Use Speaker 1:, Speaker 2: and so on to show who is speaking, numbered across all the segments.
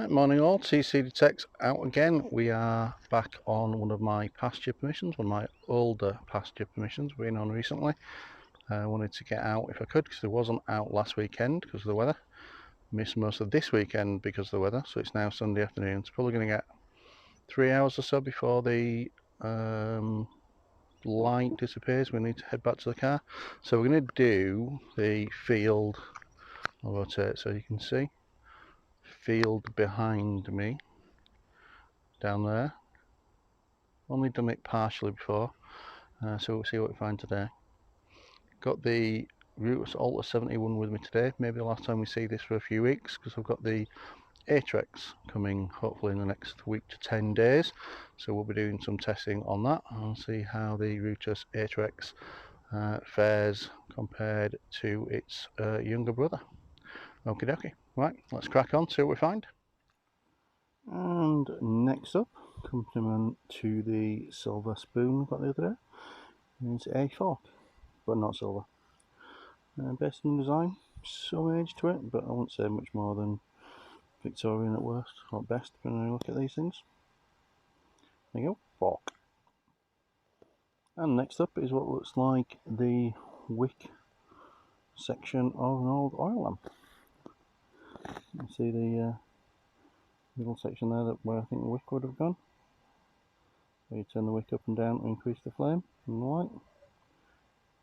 Speaker 1: Right, morning all, tcDetects out again. We are back on one of my pasture permissions, one of my older pasture permissions we've been on recently. I wanted to get out if I could because I wasn't out last weekend because of the weather. Missed most of this weekend because of the weather, so it's now Sunday afternoon. It's probably going to get 3 hours or so before the light disappears. We need to head back to the car. So we're going to do the field. I'll rotate so you can see. Field behind me down there. Only done it partially before, so we'll see what we find today. Got the Rutus Alter 71 with me today, maybe the last time we see this for a few weeks, because I've got the Atrex coming hopefully in the next week to 10 days, so we'll be doing some testing on that and see how the Rutus Atrex fares compared to its younger brother. Okie dokie, right, let's crack on, see what we find. And next up, complement to the silver spoon we got the other day, is a fork, but not silver. Best in design, some age to it, but I won't say much more than Victorian at worst, or at best, depending on how you look at these things. There you go, fork. And next up is what looks like the wick section of an old oil lamp. You see the middle section there where I think the wick would have gone. So you turn the wick up and down to increase the flame and the light.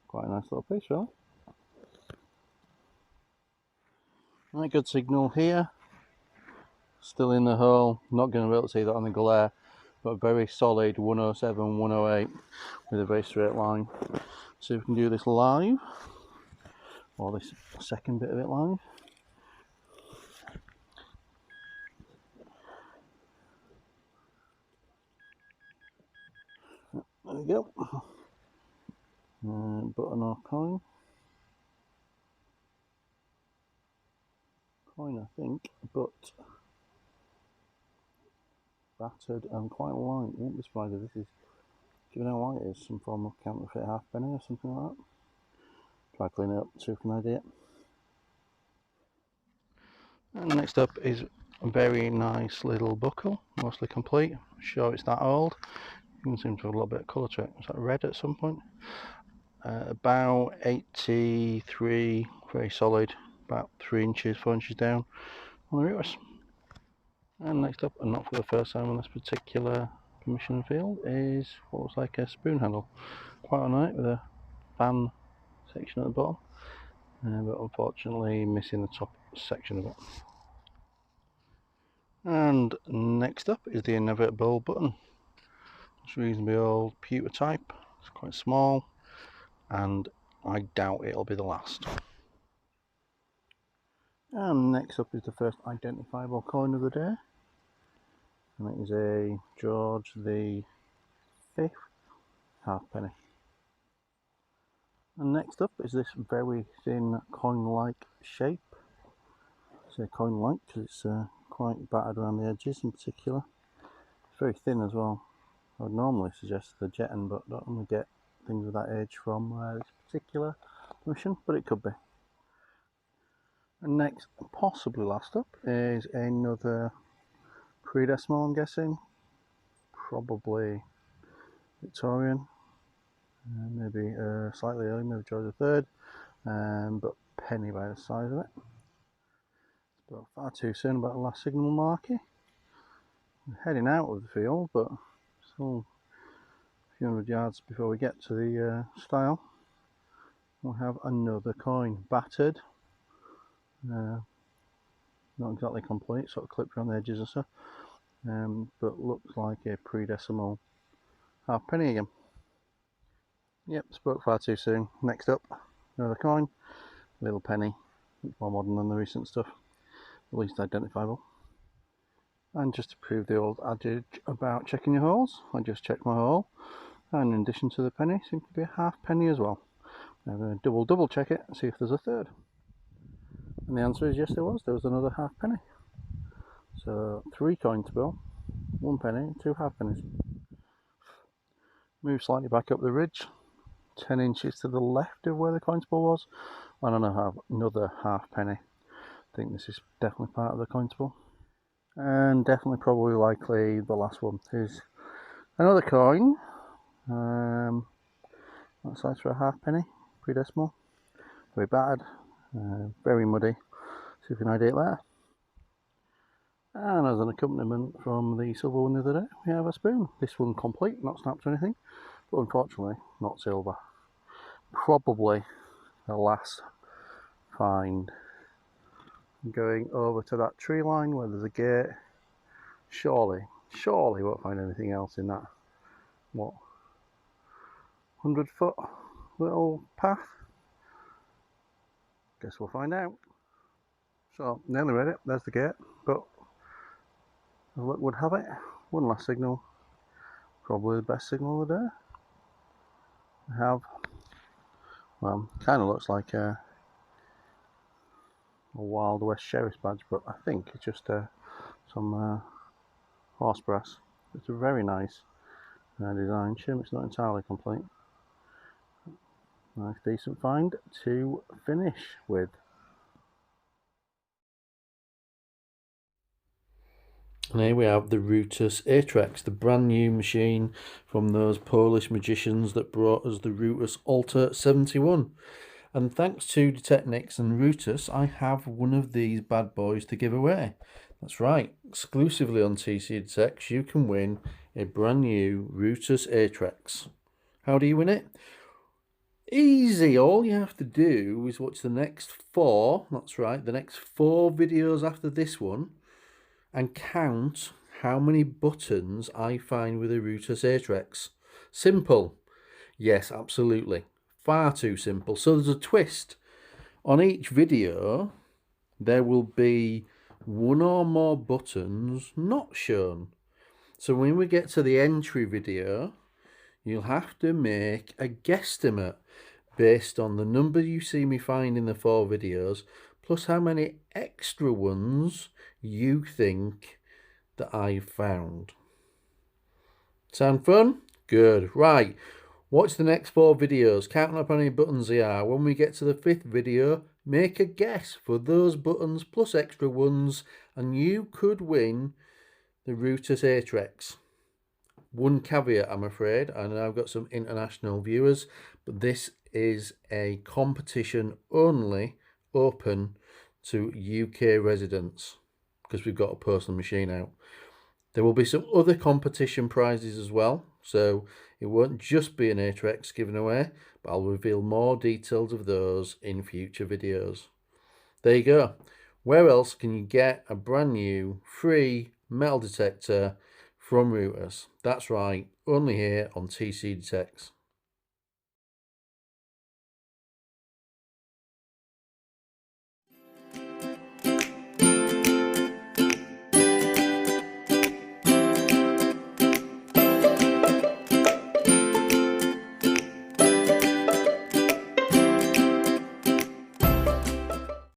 Speaker 1: Quite a nice little piece, really. Right, good signal here. Still in the hole. Not going to be able to see that on the glare, but a very solid 107, 108 with a very straight line. So we can do this live, or this second bit of it live. There we go. Button or coin. Coin, I think, but battered and quite light. Won't be surprised if this is, given how light it is, some form of counterfeit halfpenny or something like that. Try cleaning it up so we can ID it. And next up is a very nice little buckle, mostly complete. I'm sure it's that old. You can seem to have a little bit of colour to it. Was that red at some point? About 83, very solid, about 3 inches, 4 inches down on the Rutus. And next up, and not for the first time on this particular permission field, is what looks like a spoon handle. Quite alright with a fan section at the bottom, but unfortunately missing the top section of it. And next up is the inevitable button. It's reasonably old pewter type, it's quite small, and I doubt it'll be the last. And next up is the first identifiable coin of the day, and it is a George the 5th halfpenny. And next up is this very thin coin-like shape. I say coin-like because it's quite battered around the edges in particular. It's very thin as well. I would normally suggest the Jeton, but don't normally get things of that age from this particular permission, but it could be. And next, possibly last up, is another pre-decimal, I'm guessing. Probably Victorian. Maybe slightly early, maybe George III, but penny by the size of it. But far too soon about the last signal marquee. I'm heading out of the field, but still a few hundred yards before we get to the stile. We'll have another coin, battered, not exactly complete, sort of clipped around the edges and stuff, but looks like a pre-decimal halfpenny again. Yep, spoke far too soon. Next up, another coin, little penny, much more modern than the recent stuff, at least identifiable. And just to prove the old adage about checking your holes, I just checked my hole, and in addition to the penny, seems to be a halfpenny as well. Now I'm going to double check it and see if there's a third. And the answer is yes, there was another halfpenny. So 3 coin to bill, 1 penny, 2 halfpennies. Move slightly back up the ridge, 10 inches to the left of where the coin spool was, and I have another halfpenny. I think this is definitely part of the coin spool. And definitely probably likely the last one is another coin. That size for a halfpenny, pre-decimal. Very battered, very muddy. See if we can ID it later. And as an accompaniment from the silver one the other day, we have a spoon. This one complete, not snapped or anything, but unfortunately not silver. Probably the last find. Going over to that tree line where there's a gate. Surely won't find anything else in that, what, 100-foot little path? Guess we'll find out. So, nearly ready, there's the gate, but as luck would have it, one last signal, probably the best signal of the day. We have, well, kind of looks like a Wild West Sheriff's badge, but I think it's just some horse brass. It's a very nice design. Shame it's not entirely complete. Nice decent find to finish with. And here we have the Rutus Atrex, the brand new machine from those Polish magicians that brought us the Rutus Alter 71. And thanks to tcDetects and Rutus, I have one of these bad boys to give away. That's right, exclusively on tcDetects, you can win a brand new Rutus Atrex. How do you win it? Easy, all you have to do is watch the next 4, that's right, the next 4 videos after this one, and count how many buttons I find with a Rutus Atrex. Simple. Yes, absolutely. Far too simple. So there's a twist. On each video, there will be one or more buttons not shown. So when we get to the entry video, you'll have to make a guesstimate based on the number you see me find in the 4 videos, plus how many extra ones you think that I've found. Sound fun? Good. Right. Watch the next 4 videos, counting up how many buttons they are. When we get to the 5th video, make a guess for those buttons plus extra ones, and you could win the Rutus Atrex. One caveat, I'm afraid. I know I've got some international viewers, but this is a competition only open to UK residents because we've got a personal machine out. There will be some other competition prizes as well, so it won't just be an Atrex given away, but I'll reveal more details of those in future videos. There you go. Where else can you get a brand new free metal detector from Rutus? That's right, only here on tcDetects.